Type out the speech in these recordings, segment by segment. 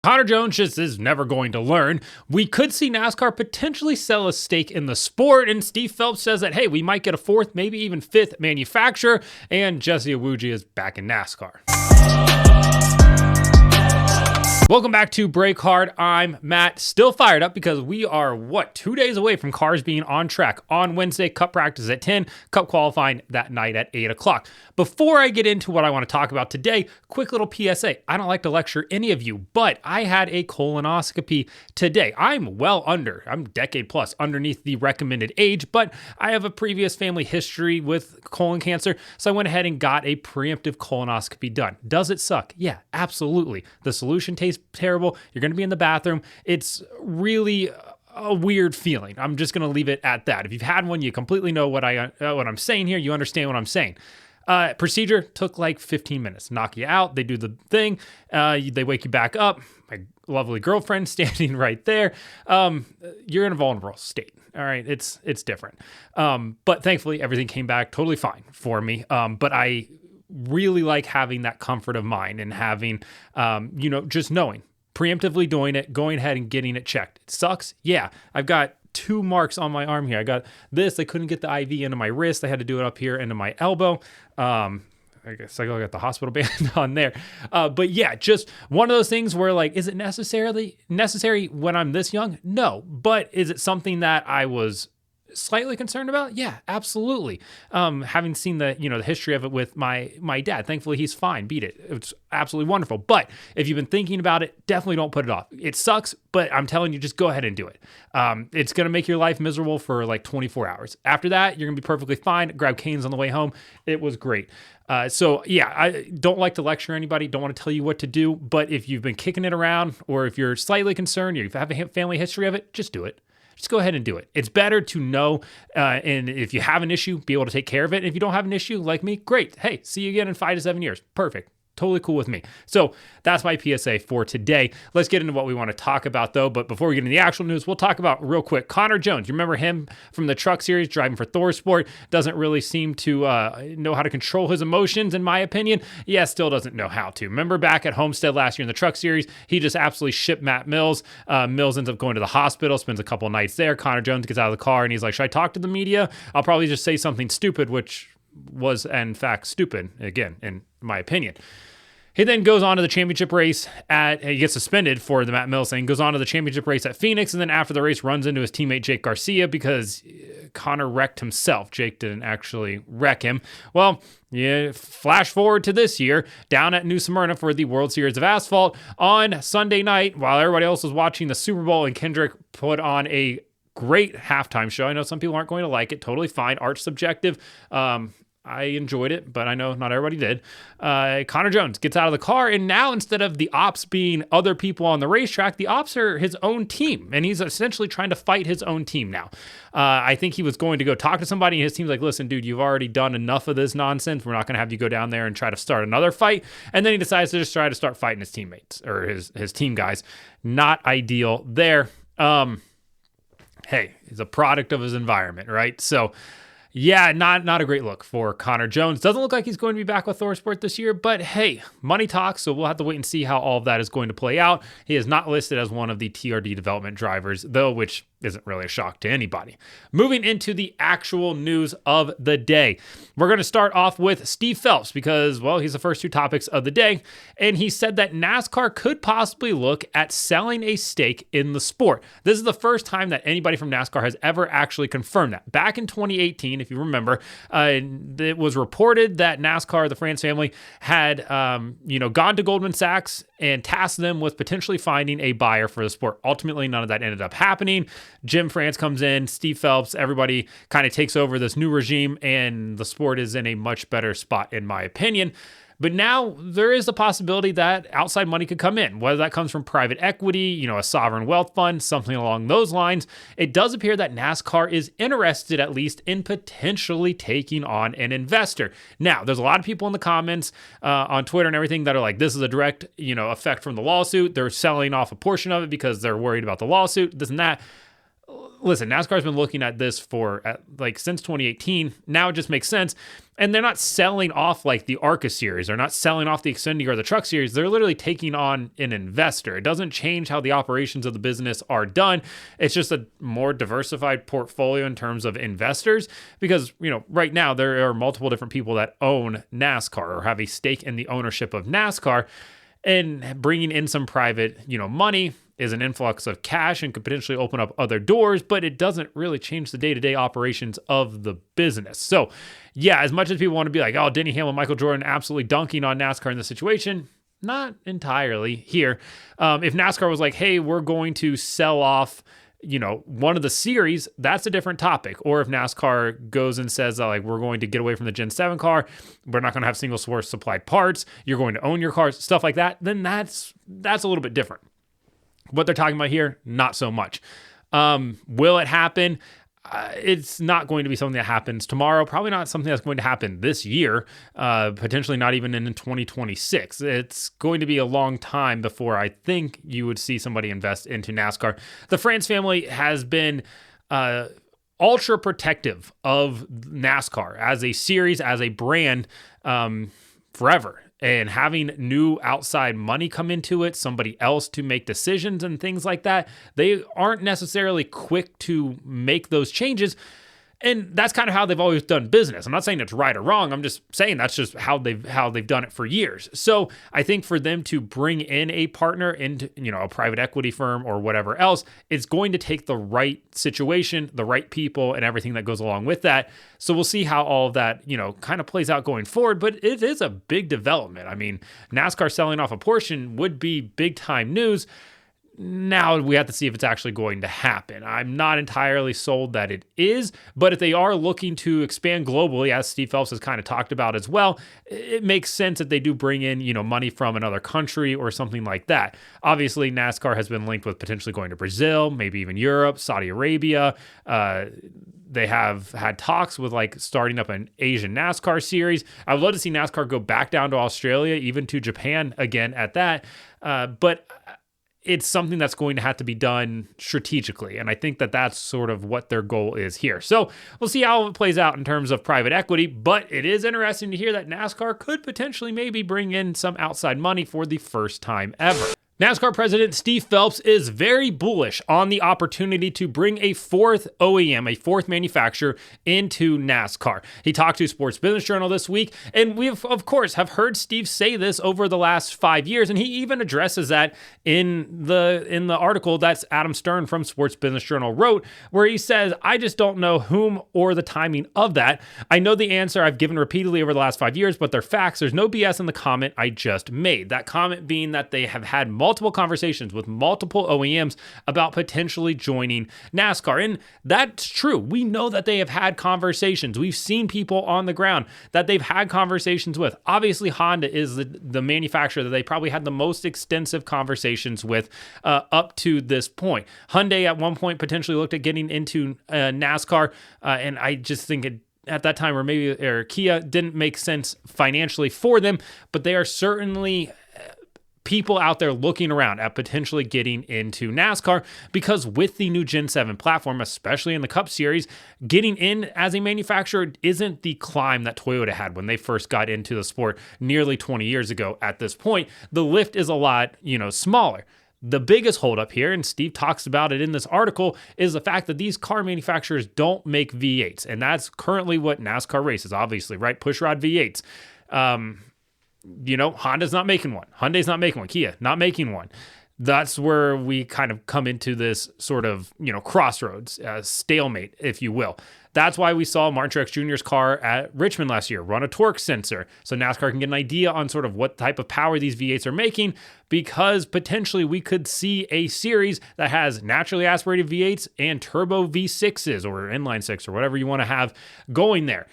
Conor Jones just is never going to learn. We could see NASCAR potentially sell a stake in the sport, and Steve Phelps says that, hey, we might get a fourth, maybe even fifth manufacturer, and Jesse Iwuji is back in NASCAR. Welcome back to Break Hard. I'm Matt, still fired up because we are, 2 days away from cars being on track on Wednesday, Cup practice at 10, Cup qualifying that night at 8 o'clock. Before I get into what I want to talk about today, quick little PSA. I don't like to lecture any of you, but I had a colonoscopy today. I'm decade plus underneath the recommended age, but I have a previous family history with colon cancer, so I went ahead and got a preemptive colonoscopy done. Does it suck? Yeah, absolutely. The solution tastes terrible. You're going to be in the bathroom. It's really a weird feeling. I'm just going to leave it at that. If you've had one, you completely know what I'm saying here. You understand what I'm saying. Procedure took like 15 minutes. Knock you out. They do the thing. They wake you back up. My lovely girlfriend standing right there. You're in a vulnerable state. All right. It's different. But thankfully everything came back totally fine for me. But I really like having that comfort of mind and having, just knowing, preemptively doing it, going ahead and getting it checked. It sucks. Yeah. I've got 2 marks on my arm here. I got this. I couldn't get the IV into my wrist. I had to do it up here into my elbow. I guess I got the hospital band on there. But yeah, just one of those things where like, is it necessary when I'm this young? No. But is it something that I was slightly concerned about? Yeah, absolutely. Having seen the history of it with my dad, thankfully he's fine, beat it. It's absolutely wonderful. But if you've been thinking about it, definitely don't put it off. It sucks, but I'm telling you, just go ahead and do it. It's going to make your life miserable for like 24 hours. After that, you're going to be perfectly fine. Grab Cane's on the way home. It was great. So yeah, I don't like to lecture anybody, don't want to tell you what to do, but if you've been kicking it around or if you're slightly concerned or you have a family history of it, just do it. Just go ahead and do it. It's better to know, and if you have an issue, be able to take care of it. If you don't have an issue, like me, great. Hey, see you again in 5 to 7 years. Perfect. Totally cool with me. So that's my PSA for today. Let's get into what we want to talk about, though. But before we get into the actual news, we'll talk about real quick Conor Jones. You remember him from the Truck Series, driving for ThorSport. Doesn't really seem to know how to control his emotions, in my opinion. Yeah, still doesn't know how to. Remember back at Homestead last year in the Truck Series, he just absolutely shipped Matt Mills. Mills ends up going to the hospital, spends a couple nights there. Conor Jones gets out of the car and he's like, should I talk to the media? I'll probably just say something stupid, which was in fact stupid, again, in my opinion. He then goes on to the championship race he gets suspended for the Matt Mills thing, goes on to the championship race at Phoenix, and then after the race runs into his teammate Jake Garcia because Conor wrecked himself. Jake didn't actually wreck him. Well, yeah, flash forward to this year, down at New Smyrna for the World Series of Asphalt on Sunday night, while everybody else was watching the Super Bowl, and Kendrick put on a great halftime show. I know some people aren't going to like it. Totally fine. Art's subjective. I enjoyed it, but I know not everybody did. Conor Jones gets out of the car, and now instead of the ops being other people on the racetrack, the ops are his own team, and he's essentially trying to fight his own team now. I think he was going to go talk to somebody, and his team's like, listen, dude, you've already done enough of this nonsense. We're not going to have you go down there and try to start another fight. And then he decides to just try to start fighting his teammates, or his team guys. Not ideal there. Hey, he's a product of his environment, right? So, yeah, not a great look for Conor Jones. Doesn't look like he's going to be back with ThorSport this year, but hey, money talks, so we'll have to wait and see how all of that is going to play out. He is not listed as one of the TRD development drivers, though, which isn't really a shock to anybody. Moving into the actual news of the day. We're going to start off with Steve Phelps because, well, he's the first 2 topics of the day, and he said that NASCAR could possibly look at selling a stake in the sport. This is the first time that anybody from NASCAR has ever actually confirmed that. Back in 2018, if you remember, it was reported that NASCAR, the France family, had gone to Goldman Sachs and tasked them with potentially finding a buyer for the sport. Ultimately, none of that ended up happening. Jim France comes in, Steve Phelps, everybody kind of takes over this new regime, and the sport is in a much better spot, in my opinion. But now there is the possibility that outside money could come in, whether that comes from private equity, a sovereign wealth fund, something along those lines. It does appear that NASCAR is interested, at least, in potentially taking on an investor. Now, there's a lot of people in the comments on Twitter and everything that are like, this is a direct, effect from the lawsuit. They're selling off a portion of it because they're worried about the lawsuit, this and that. listen, NASCAR's been looking at this since 2018. Now it just makes sense. And they're not selling off like the ARCA series. They're not selling off the Xfinity or the Truck series. They're literally taking on an investor. It doesn't change how the operations of the business are done. It's just a more diversified portfolio in terms of investors because, right now there are multiple different people that own NASCAR or have a stake in the ownership of NASCAR, and bringing in some private, money is an influx of cash and could potentially open up other doors, but it doesn't really change the day-to-day operations of the business. So yeah, as much as people want to be like, oh, Denny Hamlin, Michael Jordan absolutely dunking on NASCAR in this situation, not entirely here. If NASCAR was like, hey, we're going to sell off, one of the series, that's a different topic. Or if NASCAR goes and says, we're going to get away from the Gen 7 car, we're not going to have single source supplied parts, you're going to own your cars, stuff like that, then that's a little bit different. What they're talking about here, not so much. Will it happen? It's not going to be something that happens tomorrow. Probably not something that's going to happen this year. Potentially not even in 2026. It's going to be a long time before I think you would see somebody invest into NASCAR. The France family has been ultra protective of NASCAR as a series, as a brand, forever. And having new outside money come into it, somebody else to make decisions and things like that, they aren't necessarily quick to make those changes. And that's kind of how they've always done business. I'm not saying it's right or wrong. I'm just saying that's just how they've done it for years. So I think for them to bring in a partner into, a private equity firm or whatever else, it's going to take the right situation, the right people, and everything that goes along with that. So we'll see how all of that, kind of plays out going forward. But it is a big development. I mean, NASCAR selling off a portion would be big time news. Now we have to see if it's actually going to happen. I'm not entirely sold that it is, but if they are looking to expand globally, as Steve Phelps has kind of talked about as well, it makes sense that they do bring in, money from another country or something like that. Obviously, NASCAR has been linked with potentially going to Brazil, maybe even Europe, Saudi Arabia. They have had talks with starting up an Asian NASCAR series. I would love to see NASCAR go back down to Australia, even to Japan again at that. But it's something that's going to have to be done strategically. And I think that that's sort of what their goal is here. So we'll see how it plays out in terms of private equity, but it is interesting to hear that NASCAR could potentially maybe bring in some outside money for the first time ever. NASCAR President Steve Phelps is very bullish on the opportunity to bring a fourth OEM, a fourth manufacturer, into NASCAR. He talked to Sports Business Journal this week, and we of course have heard Steve say this over the last 5 years, and he even addresses that in the article that's Adam Stern from Sports Business Journal wrote, where he says, I just don't know whom or the timing of that. I know the answer I've given repeatedly over the last 5 years, but they're facts. There's no BS in the comment I just made. That comment being that they have had multiple conversations with multiple OEMs about potentially joining NASCAR. And that's true. We know that they have had conversations. We've seen people on the ground that they've had conversations with. Obviously, Honda is the manufacturer that they probably had the most extensive conversations with up to this point. Hyundai at one point potentially looked at getting into NASCAR, and I just think at that time, or Kia didn't make sense financially for them, but they are certainly people out there looking around at potentially getting into NASCAR, because with the new Gen 7 platform, especially in the Cup Series, getting in as a manufacturer isn't the climb that Toyota had when they first got into the sport nearly 20 years ago. At this point, the lift is a lot, smaller. The biggest holdup here, and Steve talks about it in this article, is the fact that these car manufacturers don't make V8s, and that's currently what NASCAR races, obviously, right? Pushrod V8s. Honda's not making one. Hyundai's not making one. Kia not making one. That's where we kind of come into this sort of, crossroads, stalemate, if you will. That's why we saw Martin Truex Jr.'s car at Richmond last year run a torque sensor, so NASCAR can get an idea on sort of what type of power these V8s are making, because potentially we could see a series that has naturally aspirated V8s and turbo V6s or inline six or whatever you want to have going there.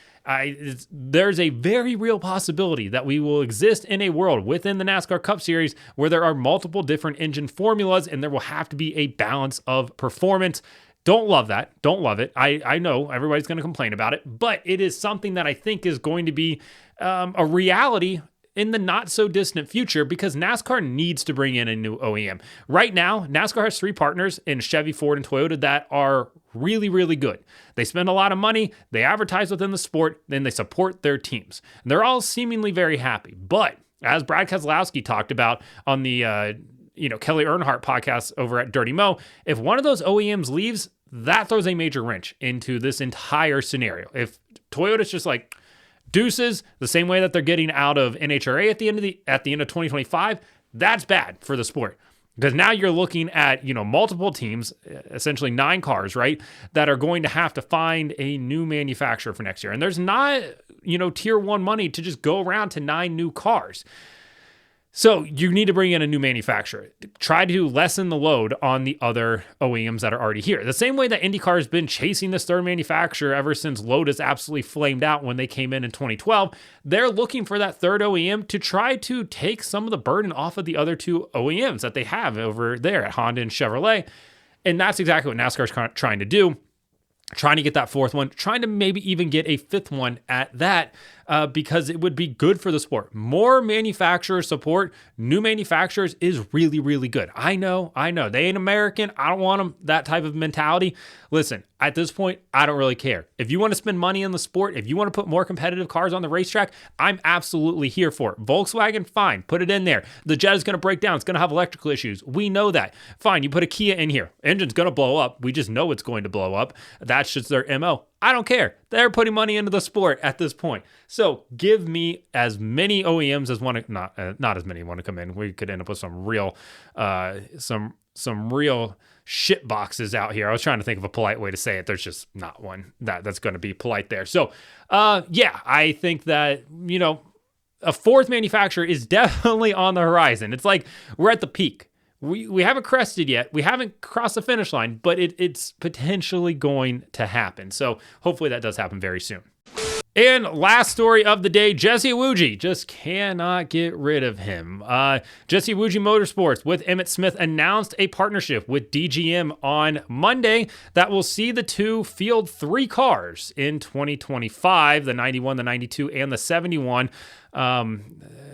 There's a very real possibility that we will exist in a world within the NASCAR Cup Series where there are multiple different engine formulas and there will have to be a balance of performance. Don't love that. Don't love it. I know everybody's going to complain about it, but it is something that I think is going to be a reality in the not so distant future because NASCAR needs to bring in a new OEM. Right now, NASCAR has 3 partners in Chevy, Ford, and Toyota that are really, really good. They spend a lot of money, they advertise within the sport, then they support their teams. And they're all seemingly very happy. But as Brad Keselowski talked about on the Kelly Earnhardt podcast over at Dirty Mo, if one of those OEMs leaves, that throws a major wrench into this entire scenario. If Toyota's just like deuces, the same way that they're getting out of NHRA at the end of 2025, that's bad for the sport. Because now you're looking at, multiple teams, essentially 9 cars, right, that are going to have to find a new manufacturer for next year. And there's not, tier 1 money to just go around to 9 new cars. So you need to bring in a new manufacturer. Try to lessen the load on the other OEMs that are already here. The same way that IndyCar has been chasing this third manufacturer ever since Lotus absolutely flamed out when they came in 2012, they're looking for that third OEM to try to take some of the burden off of the other 2 OEMs that they have over there at Honda and Chevrolet. And that's exactly what NASCAR is trying to do. Trying to get that 4th one, trying to maybe even get a 5th one at that, because it would be good for the sport. More manufacturer support, new manufacturers is really, really good. I know. They ain't American. I don't want them, that type of mentality. Listen, at this point, I don't really care. If you want to spend money in the sport, if you want to put more competitive cars on the racetrack, I'm absolutely here for it. Volkswagen, fine, put it in there. The Jet is going to break down. It's going to have electrical issues. We know that. Fine, you put a Kia in here. Engine's going to blow up. We just know it's going to blow up. That's just their MO. I don't care. They're putting money into the sport at this point. So give me as many OEMs as want to, not as many want to come in. We could end up with some real, some real shit boxes out here. I was trying to think of a polite way to say it. There's just not one that's going to be polite there. So, I think that, a 4th manufacturer is definitely on the horizon. It's like we're at the peak. We haven't crested yet. We haven't crossed the finish line, but it's potentially going to happen. So hopefully that does happen very soon. And last story of the day, Jesse Iwuji. Just cannot get rid of him. Jesse Iwuji Motorsports with Emmitt Smith announced a partnership with DGM on Monday that will see the 2 field 3 cars in 2025, the 91, the 92, and the 71, on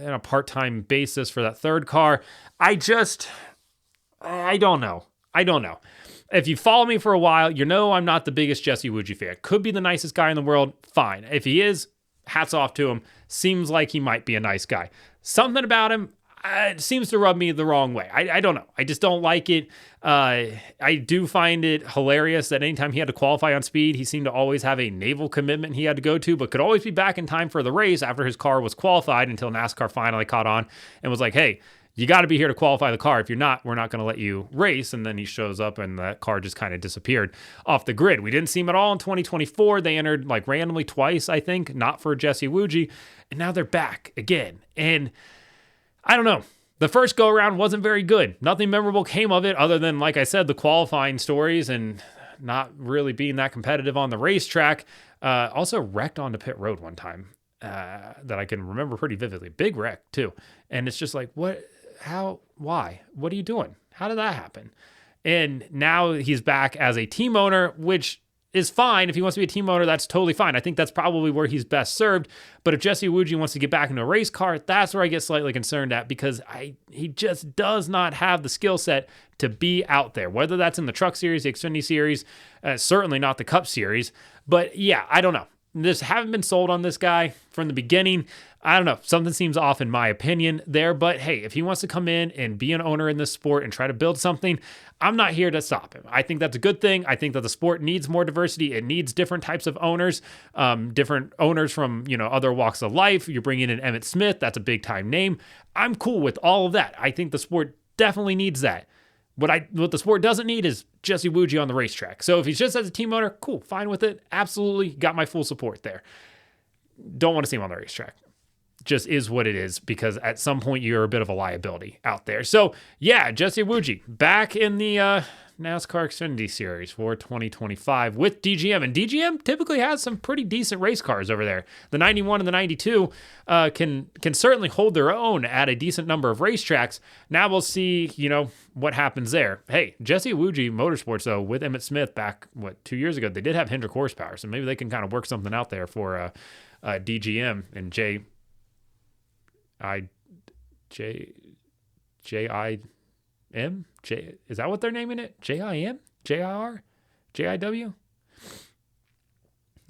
a part-time basis for that 3rd car. I don't know. If you follow me for a while, I'm not the biggest Jesse Iwuji fan. Could be the nicest guy in the world, fine. If he is, hats off to him. Seems like he might be a nice guy. Something about him seems to rub me the wrong way. I don't know. I just don't like it. I do find it hilarious that anytime he had to qualify on speed, he seemed to always have a naval commitment he had to go to, but could always be back in time for the race after his car was qualified until NASCAR finally caught on and was like, hey, you got to be here to qualify the car. If you're not, we're not going to let you race. And then he shows up and the car just kind of disappeared off the grid. We didn't see him at all in 2024. They entered like randomly twice, I think, not for Jesse Iwuji. And now they're back again. And I don't know. The first go around wasn't very good. Nothing memorable came of it other than, like I said, the qualifying stories and not really being that competitive on the racetrack. Also wrecked onto pit road one time that I can remember pretty vividly. Big wreck too. And it's just like, what? How, why, what are you doing? How did that happen? And now he's back as a team owner, which is fine. If he wants to be a team owner, that's totally fine. I think that's probably where he's best served. But if Jesse Iwuji wants to get back into a race car, that's where I get slightly concerned at because he just does not have the skill set to be out there, whether that's in the Truck Series, the Xfinity Series, certainly not the Cup Series. But yeah, I don't know. Just haven't been sold on this guy from the beginning. I don't know. Something seems off in my opinion there. But hey, if he wants to come in and be an owner in this sport and try to build something, I'm not here to stop him. I think that's a good thing. I think that the sport needs more diversity. It needs different types of owners, different owners from, other walks of life. You're bringing in Emmitt Smith. That's a big time name. I'm cool with all of that. I think the sport definitely needs that. What the sport doesn't need is Jesse Iwuji on the racetrack. So if he's just as a team owner, cool, fine with it. Absolutely got my full support there. Don't want to see him on the racetrack. Just is what it is because at some point you're a bit of a liability out there. So yeah, Jesse Iwuji back in the NASCAR Xfinity Series for 2025 with DGM. And DGM typically has some pretty decent race cars over there. The 91 and the 92 can certainly hold their own at a decent number of racetracks. Now we'll see, what happens there. Hey, Jesse Iwuji Motorsports, though, with Emmitt Smith back, 2 years ago, they did have Hendrick horsepower. So maybe they can kind of work something out there for DGM and Jay I J J I M J. Is that what they're naming it? JIM? JIR? JIW?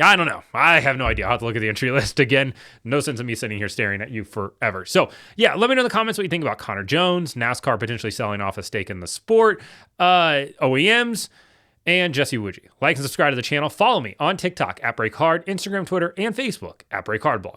I don't know. I have no idea. I'll have to look at the entry list again. No sense of me sitting here staring at you forever. So, yeah, let me know in the comments what you think about Conor Jones, NASCAR potentially selling off a stake in the sport, OEMs, and Jesse Iwuji. Like and subscribe to the channel. Follow me on TikTok at BreakHard, Instagram, Twitter, and Facebook at BreakHardBlog.